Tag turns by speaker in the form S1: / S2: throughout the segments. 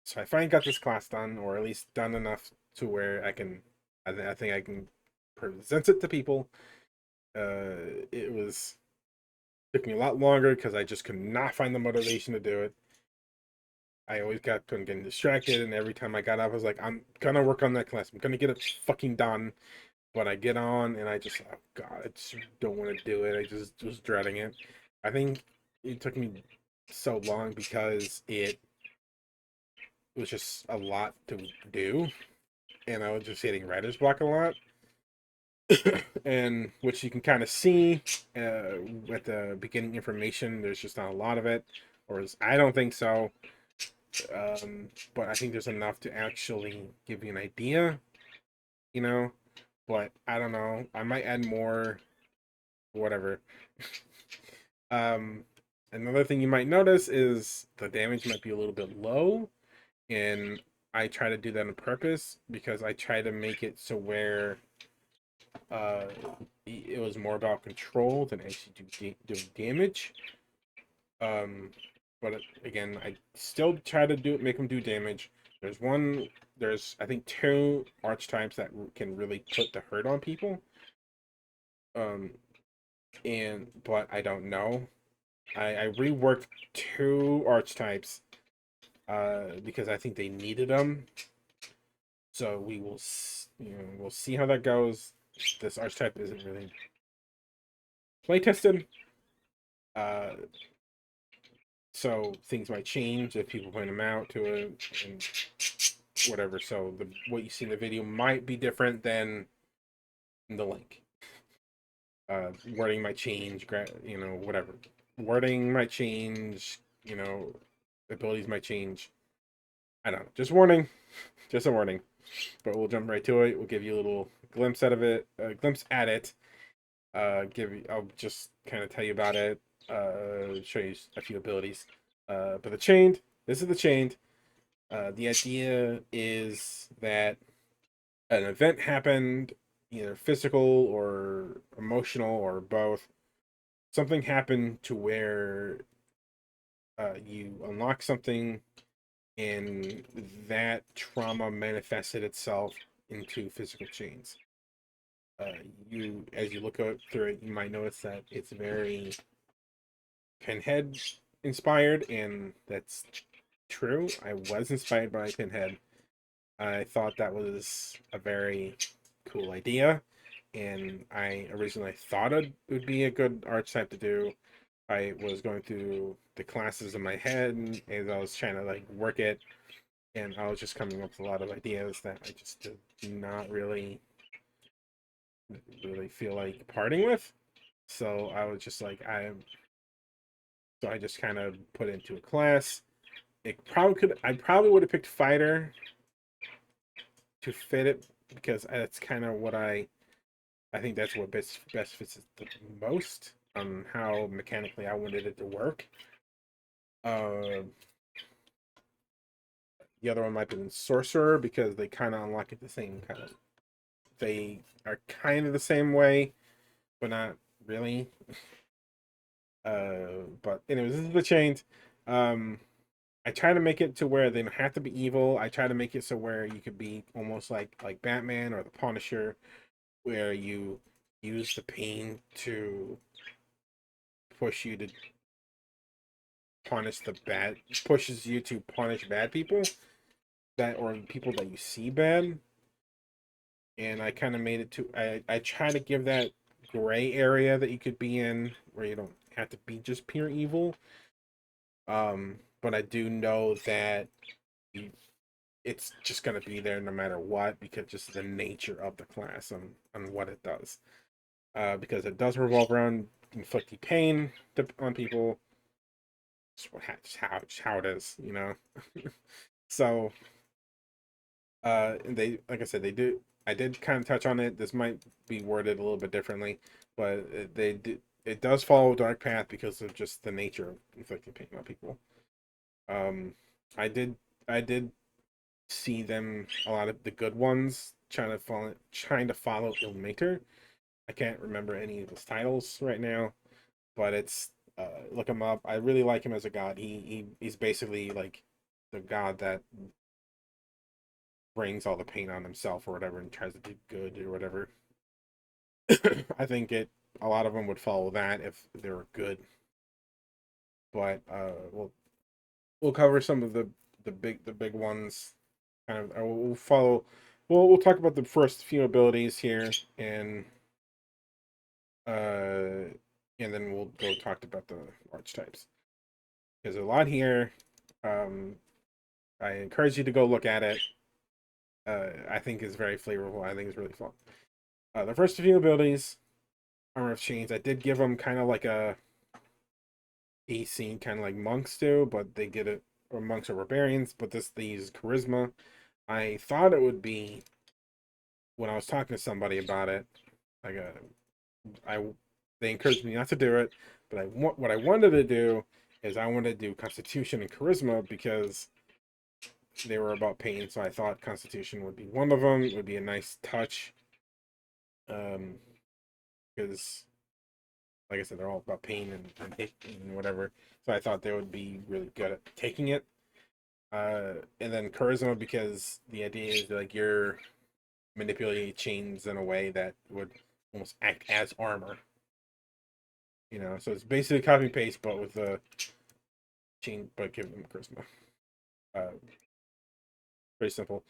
S1: So I finally got this class done, or at least done enough to where I think I can present it to people. It was took me a lot longer because I just could not find the motivation to do it. I always got getting distracted, and every time I got up, I was like, I'm gonna work on that class. I'm gonna get it fucking done. But I get on, and I just, oh God, I just don't want to do it. I just was dreading it. I think it took me so long because it was just a lot to do, and I was just hitting writer's block a lot. And which you can kind of see at the beginning information. There's just not a lot of it, or I don't think so. But I think there's enough to actually give you an idea, you know. But I don't know. I might add more, whatever. um, Another thing you might notice is the damage might be a little bit low, and I try to do that on purpose because I try to make it so where uh, it was more about control than actually do damage. Um, but again, I still try to make them do damage. There's one, there's I think two archetypes that can really put the hurt on people. Um, and but I don't know. I reworked two archetypes because I think they needed them. So we will, we'll see how that goes. This archetype isn't really play tested. Uh, so things might change if people point them out to it and whatever. So what you see in the video might be different than in the link. Wording might change, whatever. Wording might change, abilities might change. I don't know. Just warning. Just a warning. But we'll jump right to it. We'll give you a little glimpse out of it, glimpse at it. I'll just kind of tell you about it. Show you a few abilities. But the chained. This is the chained. The idea is that an event happened, either physical or emotional or both. Something happened to where you unlock something, and that trauma manifested itself into physical chains. As you look out through it, you might notice that it's very Pinhead inspired, and that's true. I was inspired by Pinhead. I thought that was a very cool idea, and I originally thought it would be a good archetype to do. I was going through the classes in my head and as I was trying to like work it, and I was just coming up with a lot of ideas that I just did not really feel like parting with. So I was just like so I just kind of put it into a class. I probably would have picked fighter to fit it because that's kind of what I think that's what best fits it the most on how mechanically I wanted it to work. Uh, the other one might be sorcerer because they kind of unlock it the same kind of. They are kind of the same way, but not really. But anyways, this is the chains. Um, I try to make it to where they don't have to be evil. I try to make it so where you could be almost like Batman or the Punisher, where you use the pain to push you to pushes you to punish bad people that or people that you see bad. And I kind of made it to I try to give that gray area that you could be in where you don't have to be just pure evil. But I do know that you, it's just gonna be there no matter what because just the nature of the class on what it does. Because it does revolve around inflicting pain on people. Just how it is, you know. So they like I said they do. I did kind of touch on it. This might be worded a little bit differently, but they do. It does follow a dark path because of just the nature of inflicting pain on people. Um, I did I did see them a lot of the good ones trying to follow Ilmater. I can't remember any of his titles right now, but it's look him up. I really like him as a god. He's basically like the god that brings all the pain on himself or whatever and tries to do good or whatever. I think a lot of them would follow that if they were good. But we'll cover some of the big ones. Kind of we'll follow. We'll talk about the first few abilities here, uh, and then we'll go talk about the archetypes. There's a lot here. Um, I encourage you to go look at it. I think is very flavorful. I think it's really fun. The first few abilities, Armor of Chains, I did give them kind of like a AC, kind of like monks do, but they get it, or monks or barbarians, but they use charisma. I thought it would be when I was talking to somebody about it, like I they encouraged me not to do it, but what I wanted to do is I wanted to do Constitution and Charisma because they were about pain, so I thought Constitution would be one of them. It would be a nice touch, because like I said, they're all about pain and hit and whatever. So I thought they would be really good at taking it. And then Charisma because the idea is like you're manipulating chains in a way that would almost act as armor. So it's basically copy and paste, but with a chain, but give them charisma. Uh, Pretty simple.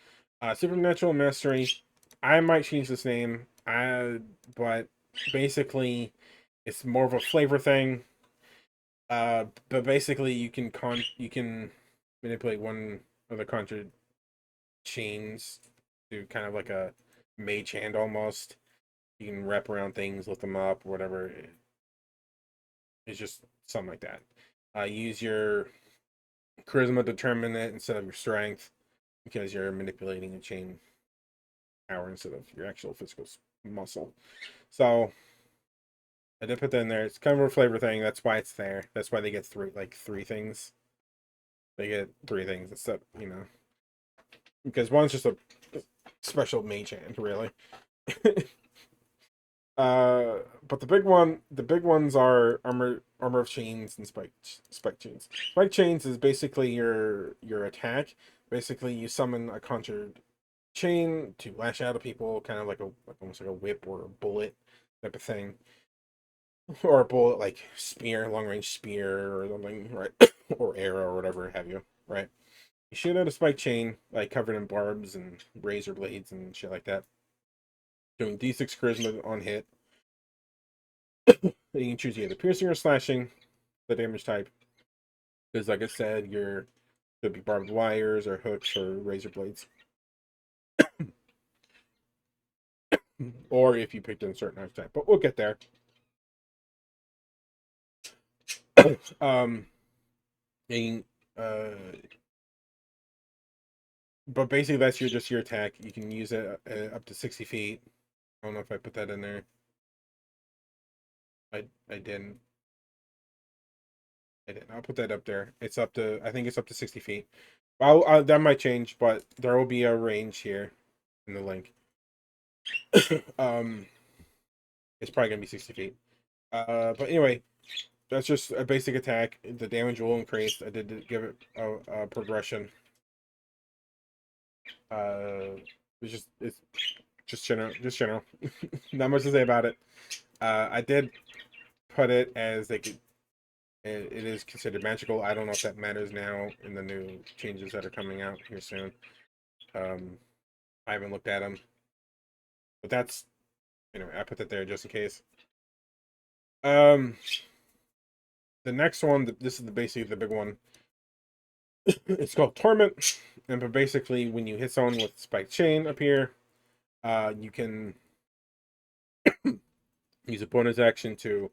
S1: Supernatural Mastery. I might change this name. But basically, it's more of a flavor thing. But basically, you can manipulate one of the contra chains to kind of like a mage hand almost. You can wrap around things, lift them up, or whatever. It's just something like that. Use your charisma to determine it instead of your strength because you're manipulating a chain power instead of your actual physical muscle. So I did put that in there. It's kind of a flavor thing. That's why it's there. That's why they get three things. They get three things instead, because one's just a special mage hand, really. But the big ones are armor of chains and spike chains. Spike chains is basically your attack. Basically, you summon a conjured chain to lash out at people, kind of like almost like a whip or a bullet type of thing, or a bullet like spear, long range spear or something, right? Or arrow or whatever have you, right? You shoot at a spike chain, like covered in barbs and razor blades and shit like that. Doing D6 charisma on hit. You can choose either piercing or slashing, the damage type. Because, like I said, could be barbed wires or hooks or razor blades. Or if you picked in a certain knife type. But we'll get there. um, and, but basically, that's just your attack. You can use it up to 60 feet. I don't know if I put that in there. I didn't. I didn't. I'll put that up there. I think it's up to 60 feet. That might change, but there will be a range here in the link. um, it's probably gonna be 60 feet. But anyway, that's just a basic attack. The damage will increase. I did give it a progression. It's just general, Not much to say about it. I did put it as it is considered magical. I don't know if that matters now in the new changes that are coming out here soon. I haven't looked at them, but that's anyway. I put that there just in case. Um, the next one, this is basically the big one. It's called Torment, and but basically, when you hit someone with spiked chain up here, you can use a bonus action to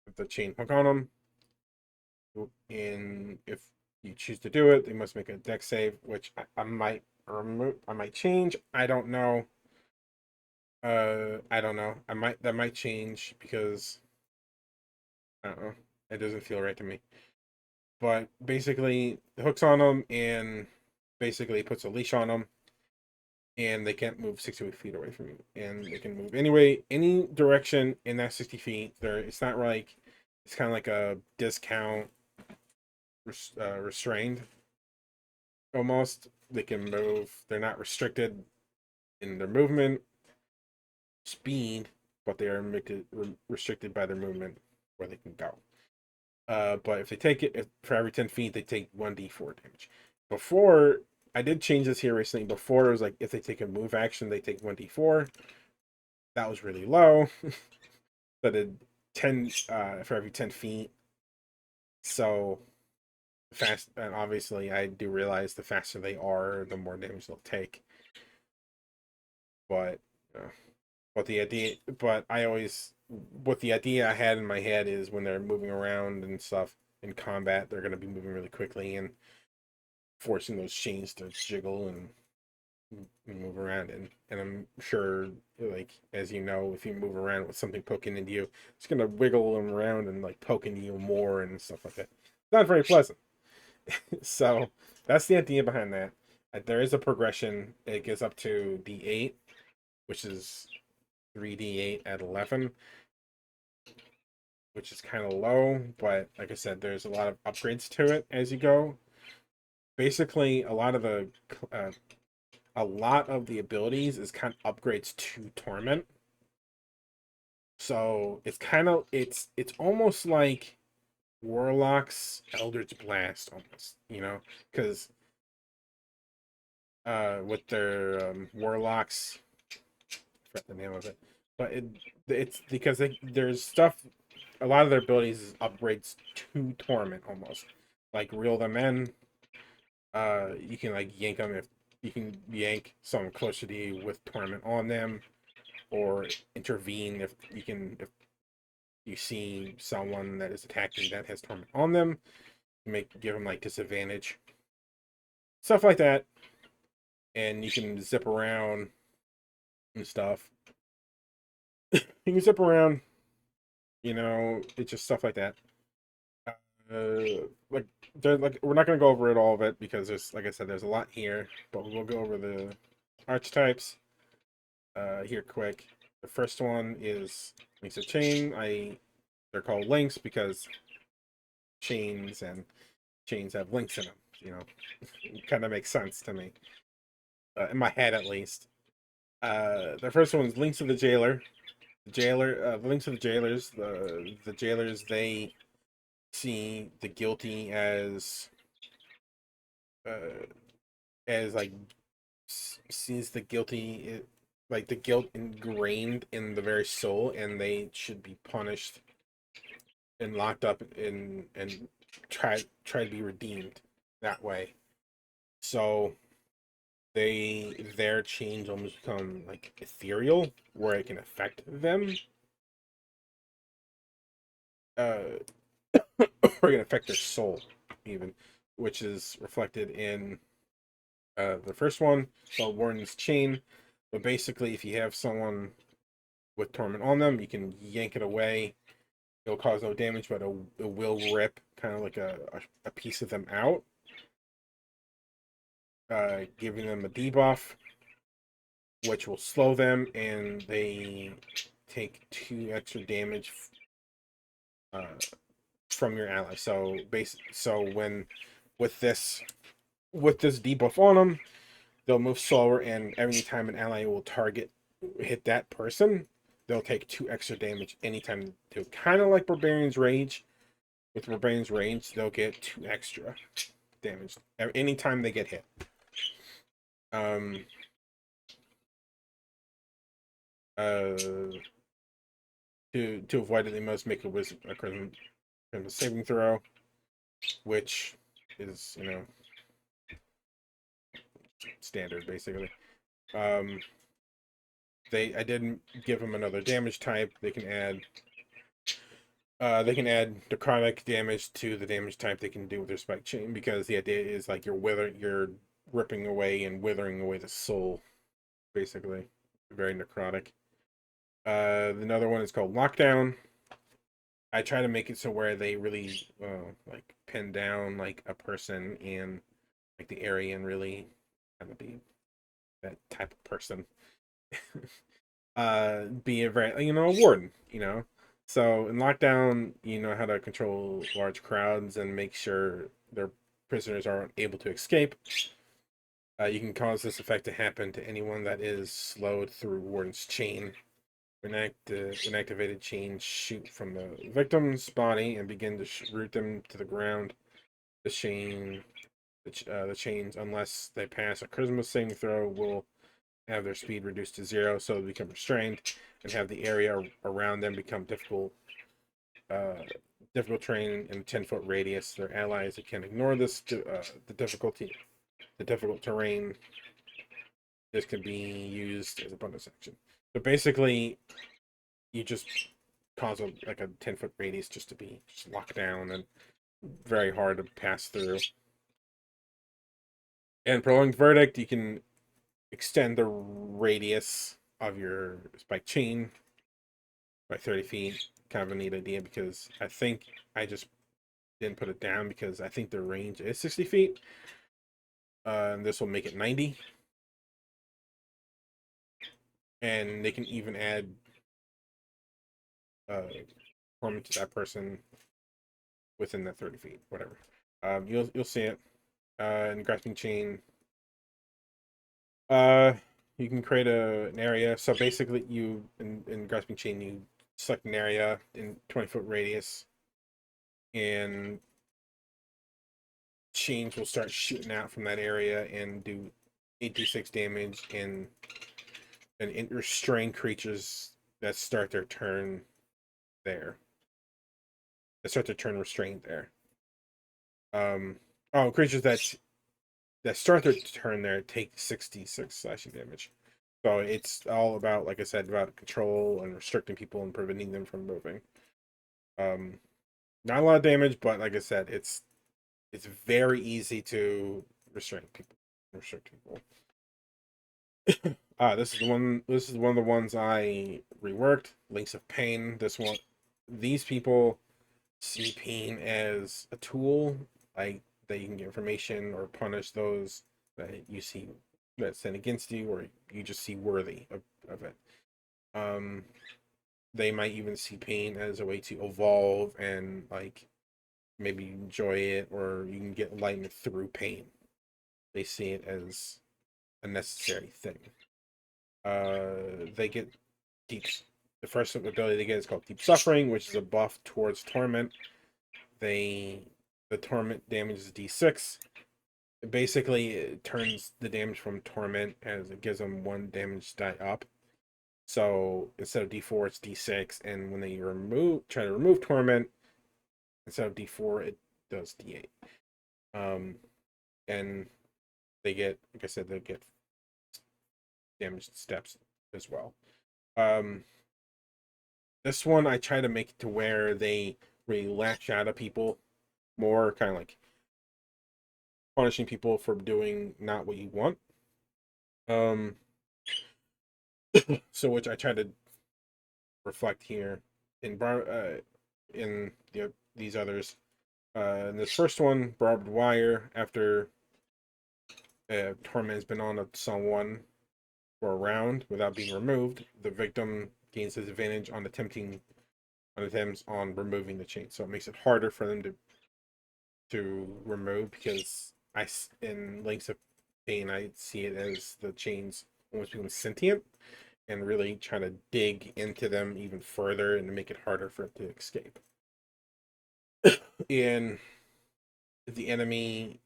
S1: put the chain hook on them. And if you choose to do it, they must make a dex save, which I might remove. I might change. I don't know. I don't know. That might change because I don't know. It doesn't feel right to me. But basically, the hook's on them and basically puts a leash on them, and they can't move 60 feet away from you, and they can move any direction in that 60 feet. It's not like it's kind of like a discount restrained. almost. They can move. They're not restricted in their movement speed, but they are restricted by their movement where they can go. But if they take it, if, for every 10 feet, they take 1d4 damage. Before, I did change this here recently. Before, it was like if they take a move action, they take 1d4. That was really low. But it 10 for every 10 feet. So fast, and obviously, I do realize the faster they are, the more damage they'll take. But uh, but I always, what the idea I had in my head is when they're moving around and stuff in combat, they're going to be moving really quickly and forcing those chains to jiggle and move around. And I'm sure, like, as you know, if you move around with something poking into you, it's going to wiggle them around and like poke into you more and stuff like that. Not very pleasant. So that's the idea behind that. There is a progression. It gets up to D8, which is 3d8 at 11, which is kind of low, but like I said, there's a lot of upgrades to it as you go. Basically, uh, a lot of the abilities is kind of upgrades to Torment. So it's kind of it's almost like Warlock's Eldritch Blast, almost, because with their Warlocks, I forgot the name of it, but it's because there's stuff. A lot of their abilities is upgrades to Torment almost, like reel them in. You can like yank them if you can yank someone closer to you with Torment on them, or intervene if you see someone that is attacking that has Torment on them, give them like disadvantage, stuff like that, and you can zip around and stuff. You can zip around, it's just stuff like that. Like we're not gonna go over all of it because there's, like I said, there's a lot here, but we'll go over the archetypes here quick. The first one is links of chain. They're called links because chains have links in them. It kind of makes sense to me, in my head at least. The first one is links of the jailer. The links of the jailers. The jailers, they see the guilty uh, as like sees the guilty, like the guilt ingrained in the very soul, and they should be punished and locked up and try to be redeemed that way. So their change almost become like ethereal, where it can affect them, uh, or it can affect their soul even, which is reflected in the first one called Warden's Chain. But basically, if you have someone with Torment on them, you can yank it away. It'll cause no damage, but it will rip kind of like a piece of them out, giving them a debuff, which will slow them, and they take 2 extra damage uh, from your ally. So when with this debuff on them, they'll move slower, and every time an ally will hit that person, they'll take 2 extra damage anytime they do. Kind of like Barbarian's Rage. With Barbarian's Rage, they'll get 2 extra damage anytime they get hit. Um, to avoid it, they must make a Charisma saving throw, which is standard basically. I didn't give them another damage type. They can add necrotic damage to the damage type they can do with their spike chain, because the idea is like you're ripping away and withering away the soul, basically. Very necrotic. Another one is called Lockdown. I try to make it so where they really like pin down like a person in like the area and really kind of be that type of person. Be a very a warden, So in Lockdown, you know how to control large crowds and make sure their prisoners aren't able to escape. You can cause this effect to happen to anyone that is slowed through Warden's chain. When activated, chains shoot from the victim's body and begin to root them to the ground. The the chains, unless they pass a charisma saving throw, will have their speed reduced to 0, so they become restrained, and have the area around them become uh, difficult terrain in a 10-foot radius. Their allies that can ignore the difficult terrain. This can be used as a bonus action. So basically, you just cause like a 10-foot radius just to be just locked down and very hard to pass through. And prolonged verdict, you can extend the radius of your spike chain by 30 feet. Kind of a neat idea because I think I just didn't put it down because I think the range is 60 feet. And this will make it 90. And they can even add torment to that person within that 30 feet, whatever. You'll see it. In grasping chain, uh, you can create an area. So basically, you in grasping chain, you select an area in 20-foot radius, and chains will start shooting out from that area and do 8d6 damage and restrain creatures that start their turn there. That start their turn restrained there. Creatures that start their turn there take 66 slashing damage. So it's all about, like I said, about control and restricting people and preventing them from moving. Not a lot of damage, but like I said, it's very easy to restrict people. This is one. This is one of the ones I reworked. Links of Pain. These people see pain as a tool, like that you can get information or punish those that you see that sin against you, or you just see worthy of it. Um, they might even see pain as a way to evolve and like maybe enjoy it, or you can get enlightenment through pain. They see it as a necessary thing. They get deep. The first ability they get is called Deep Suffering, which is a buff towards Torment. The Torment damage is D6. Basically, it turns the damage from Torment as it gives them 1 damage die up. So instead of D4, it's D6, and when they try to remove Torment, instead of D4, it does D8. And they get, like I said, they get damaged steps as well. This one I try to make it to where they really lash out at people more, kind of like punishing people for doing not what you want. So which I try to reflect here in these others. In this first one, barbed wire. After torment has been on someone for a round without being removed, the victim gains disadvantage on attempts on removing the chain. So it makes it harder for them to remove because in Links of Pain I see it as the chains almost become sentient and really trying to dig into them even further and to make it harder for it to escape. And if the enemy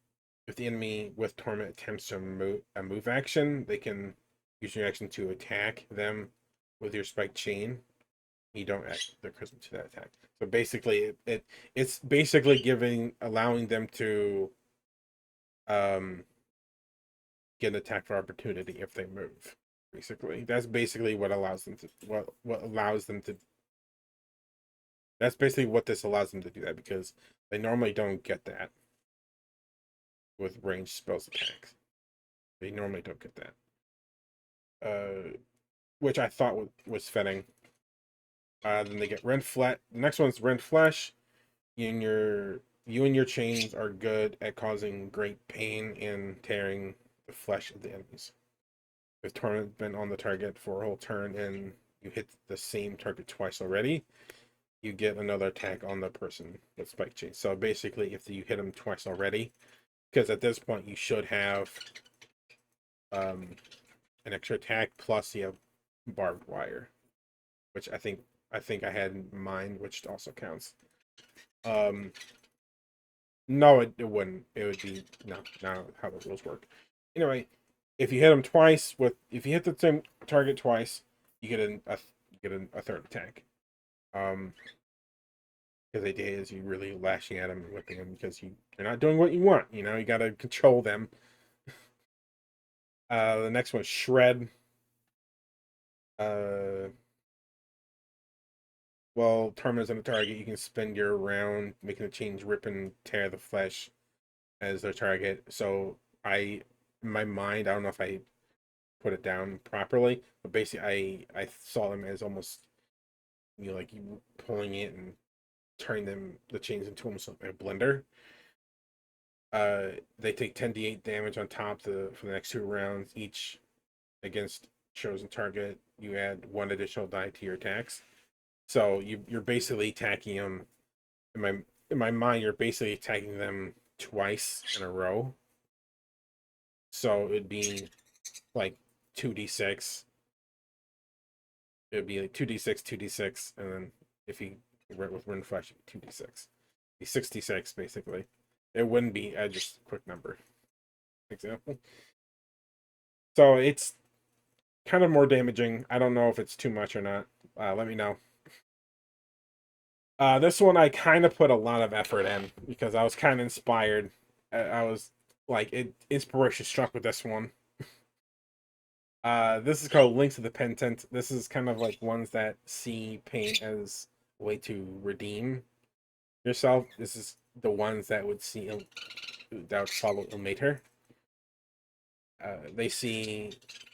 S1: with torment attempts to move action, they can use your action to attack them with your spiked chain. You don't add their charisma to that attack. So basically, it's basically allowing them to get an attack for opportunity if they move. Basically, that's basically what allows them to what allows them to. That's basically what this allows them to do that because they normally don't get that with ranged spells attacks. They normally don't get that. Which I thought was fitting. Then they get rend flat. The next one's rend flesh. You and your chains are good at causing great pain and tearing the flesh of the enemies. If torment been on the target for a whole turn and you hit the same target twice already, you get another attack on the person with spike chain. So basically, if you hit them twice already, because at this point you should have um, an extra attack, plus you have barbed wire, which I had in mind, which also counts. Um, no, it wouldn't. It would be no, not how the rules work. Anyway, if you hit them twice with if you hit the same target twice, you get a third attack. Um, because the idea is you really lashing at them and whipping them because you're not doing what you want. You know, you got to control them. The next one, shred. Uh, well, Termina's on the target. You can spend your round making a change, rip and tear the flesh as their target. So in my mind, I don't know if I put it down properly, but basically, I saw them as almost like you pulling it and turning the chains into almost like a blender. They take 10d8 damage on top for the next 2 rounds each against chosen target. You add one additional die to your attacks. So you're basically attacking them. In my mind, you're basically attacking them twice in a row. So it'd be like 2d6. It'd be like 2d6, 2d6, and then if you with Rune Flash, 2d6. Be 66 basically. It wouldn't be just a quick number example. So it's kind of more damaging. I don't know if it's too much or not. Let me know. This one I kind of put a lot of effort in because I was kind of inspired. I was like, inspiration struck with this one. This is called Links of the Penitent. This is kind of like ones that see pain as a way to redeem yourself. This is the ones that would that would follow Ilmater. They see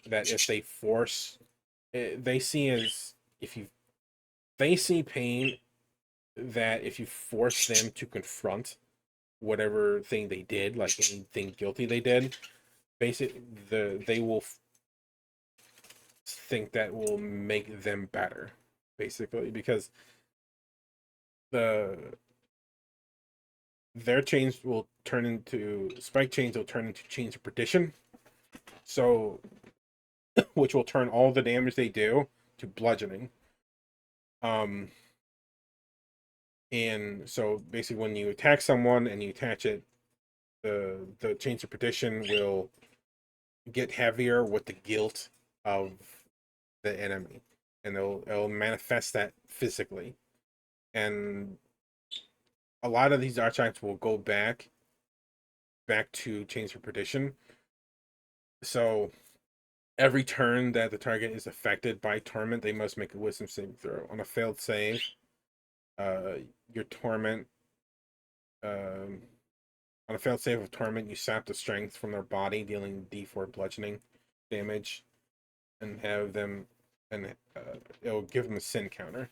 S1: that if they force, they see as if you, they see pain that if you force them to confront whatever thing they did, like anything guilty they did, basically they will think that will make them better, basically, because the their chains will turn into spike chains will turn into chains of perdition. So, which will turn all the damage they do to bludgeoning. Um, and so basically, when you attack someone and you attach it, the chains of perdition will get heavier with the guilt of the enemy, and it'll manifest that physically. And a lot of these archetypes will go back to chains of perdition. So every turn that the target is affected by torment, they must make a wisdom saving throw. On a failed save, uh, your torment, um, on a failed save of torment, you sap the strength from their body, dealing D4 bludgeoning damage, and have them, and it'll give them a sin counter.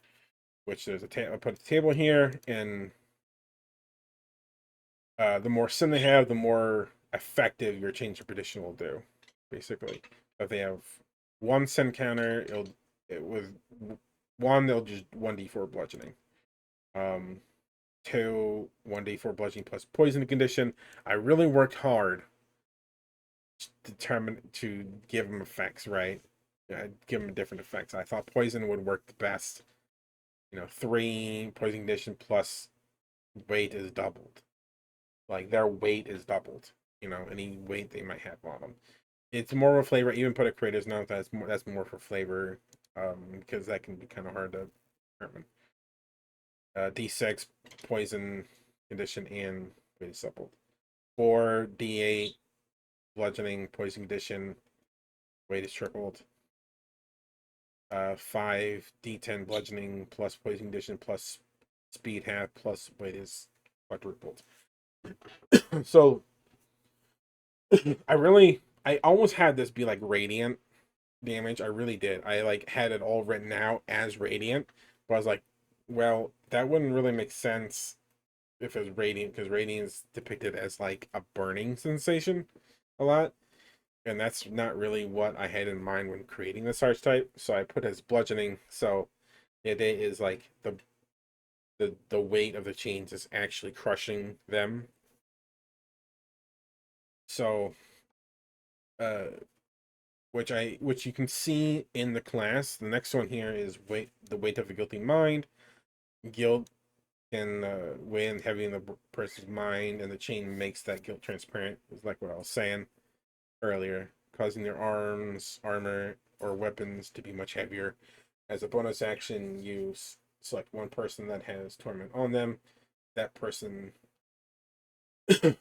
S1: Which there's I'll put a table here, and the more sin they have, the more effective your change of perdition will do. Basically, if they have one sin counter, with one they'll just 1d4 bludgeoning. Two 1d4 bludgeoning plus poison condition. I really worked hard to determine to give them effects right. Give them different effects. I thought poison would work the best. 3 poison condition plus weight is doubled. Like their weight is doubled. Any weight they might have on them. It's more of a flavor. Even put a creator's note that's more for flavor, because that can be kind of hard to determine. D6 poison condition and weight is doubled. 4 D8 bludgeoning poison condition, weight is tripled. 5 D10 bludgeoning plus poison condition plus speed half plus weight is quadrupled. So I almost had this be like radiant damage. I really did. I like had it all written out as radiant, but I was like, well, that wouldn't really make sense if it was radiant, because radiant is depicted as like a burning sensation a lot, and that's not really what I had in mind when creating this archetype. So I put as bludgeoning. So the idea is like the weight of the chains is actually crushing them. So which you can see in the class. The next one here is the weight of a guilty mind. Guilt can weigh in heavy in the person's mind, and the chain makes that guilt transparent. Is like what I was saying earlier, causing their arms, armor, or weapons to be much heavier. As a bonus action, you select one person that has torment on them. That person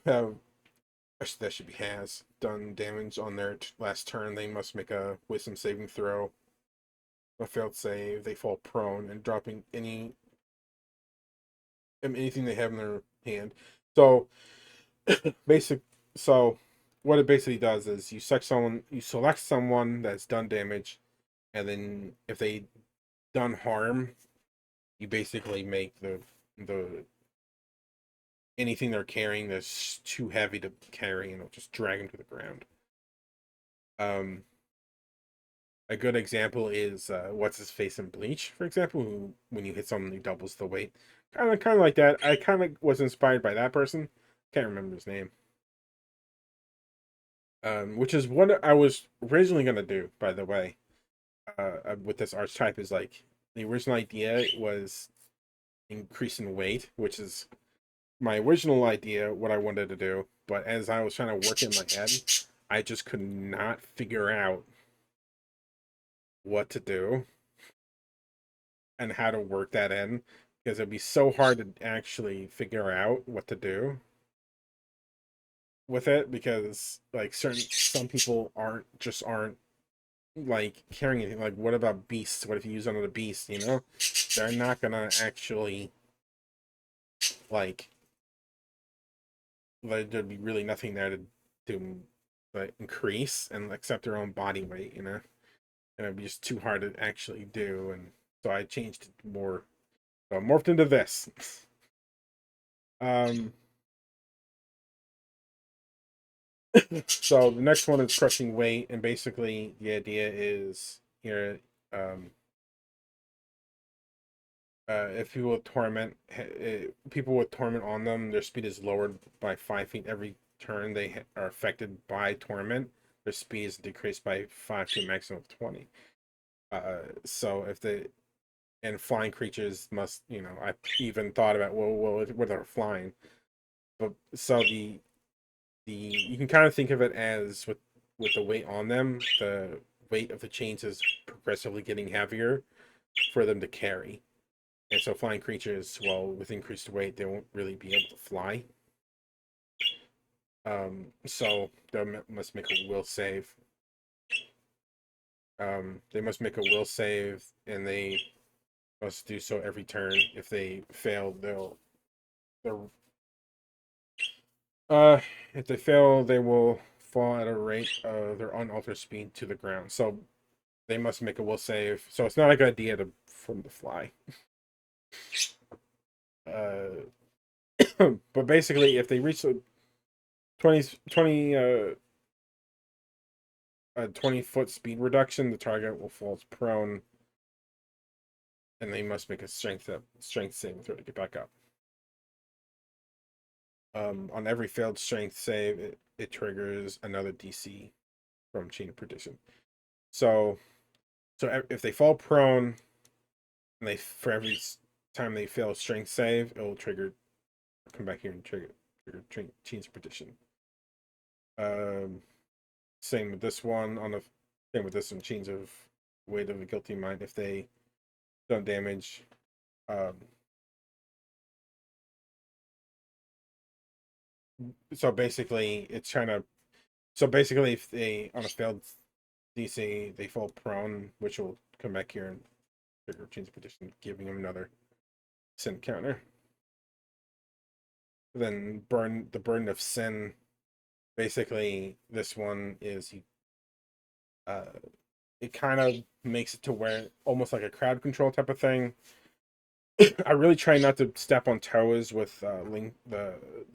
S1: have that should be has done damage on their last turn. They must make a wisdom saving throw. A failed save, they fall prone and dropping anything they have in their hand. So basic. So what it basically does is you select someone that's done damage, and then if they done harm, you basically make the anything they're carrying that's too heavy to carry, and it'll just drag them to the ground. Um, a good example is what's his face in Bleach, for example, who when you hit someone, he doubles the weight. Kind of like that. I kind of was inspired by that person. Can't remember his name. Which is what I was originally gonna do, by the way. With this archetype is like the original idea was increasing weight, which is my original idea, what I wanted to do. But as I was trying to work in my head, I just could not figure out what to do and how to work that in because it'd be so hard to actually figure out what to do with it because like some people aren't like carrying anything. Like what about beasts? What if you use another beast, you know? They're not gonna actually like there'd be really nothing there to like increase and accept their own body weight, you know? And it'd be just too hard to actually do and so I changed it more so I morphed into this. Um So the next one is crushing weight, and basically the idea is here, if people with torment on them, their speed is lowered by 5 feet every turn they are affected by torment. Their speed is decreased by 5 to a maximum of 20. So if the and flying creatures must, I even thought about what they're flying, but so the you can kind of think of it as with the weight on them, the weight of the chains is progressively getting heavier for them to carry. And so flying creatures, well, with increased weight, they won't really be able to fly. So they must make a will save. They must make a will save, and they must do so every turn. If they fail, they'll uh if they fail, they will fall at a rate of their unaltered speed to the ground. So they must make a will save. So it's not a good idea to from the fly. Uh, but basically, if they reach a 20 foot speed reduction, the target will fall prone, and they must make a strength saving throw to get back up. On every failed strength save, it triggers another DC from Chain of Perdition. So if they fall prone, and they for every time they fail a strength save, it will trigger. Come back here and trigger Chains of Perdition. Um, Same with this one same with this one. Chains of Weight of a Guilty Mind. If they don't damage, um, so basically it's trying to. So basically, if they on a failed DC they fall prone, which will come back here and trigger Chains of Perdition, giving them another sin counter. Then the burden of sin. Basically, this one is uh, it kind of makes it to where almost like a crowd control type of thing. I really try not to step on toes with the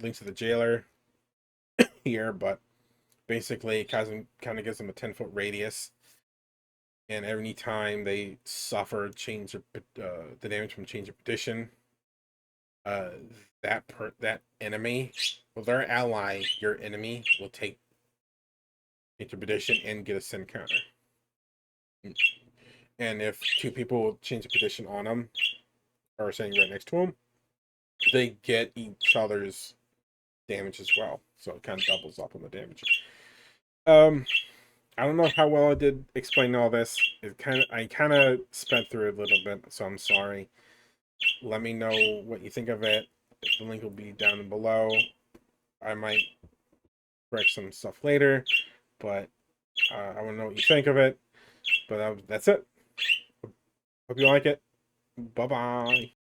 S1: links of the jailer here, but basically it kind of gives them a 10-foot radius, and any time they suffer the damage from Change of Perdition, uh, that enemy, well, their ally, your enemy, will take into petition and get a sin counter. And if two people change the petition on them, or saying right next to them, they get each other's damage as well. So it kind of doubles up on the damage. I don't know how well I did explain all this. I kind of sped through it a little bit, so I'm sorry. Let me know what you think of it. The link will be down below. I might correct some stuff later, but I want to know what you think of it. But that's it. Hope you like it. Bye-bye.